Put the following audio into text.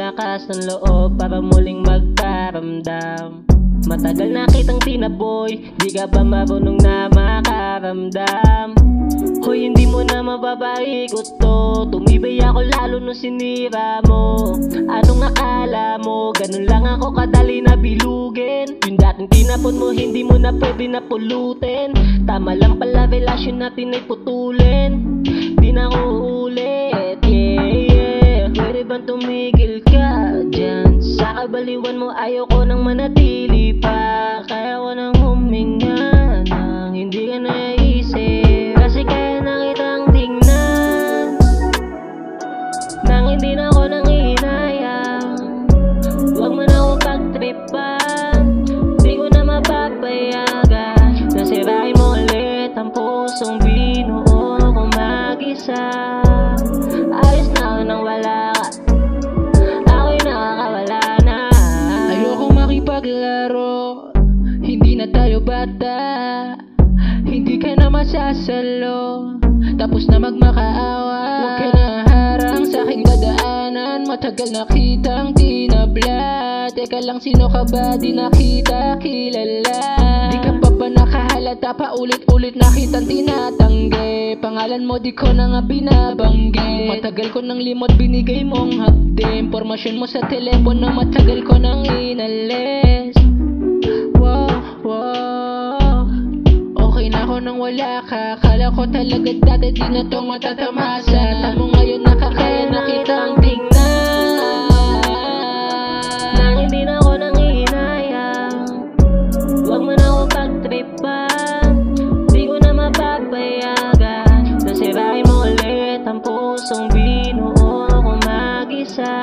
lakas ng loob para muling magparamdam. Matagal na kitang tinaboy, di ka ba marunong na makaramdam? Hoy, hindi mo na mababaikot to. Tumibay ako lalo nung sinira mo. Anong akala mo? Ganun lang ako kadali na bilugin. Yung dating tinapon mo, hindi mo na pwede na pulutin. Tama lang pala, relasyon natin ay putulin. Di na ko uulit, yeah. Pwede bang tumigil ka dyan? Sa kabaliwan mo ayoko nang manatili pa. Kaya ko nang huminga nang hindi ka naisip. Kasi kaya na kitang tingnan nang hindi na ako nanginayang. Huwag mo na akong pagtripan, di ko na mapapayagan. Nasirain mo ulit ang pusong binuo kong mag-isa. Ayos na ako nang wala ka, ako'y nakakawala na. Ayokong makipaglaro, hindi na tayo bata. Hindi ka na masasalo, tapos na magmakaawa. Huwag ka na harang sa aking dadaanan. Matagal na kitang tinabla. Teka lang, sino ka ba? Di na kita kilala. Di ka pa ba nakahalata? Paulit-ulit na kitang tinatanggi. Pangalan mo di ko na nga binabanggi. Matagal ko nang limot, binigay mong hapde. Impormasyon mo sa telepono, matagal ko nang inalis. Wow, wow, okay na ako nang wala ka. Kala ko talaga dati di na to matatamasa. Tamo ngayon nakakaya na kitang tingnan nang hindi na ako nanginayang. Huwag mo na akong pagtripan, di ko na mapapayagan. Nasirain mo ulit ang pusong binuo kong mag-isa.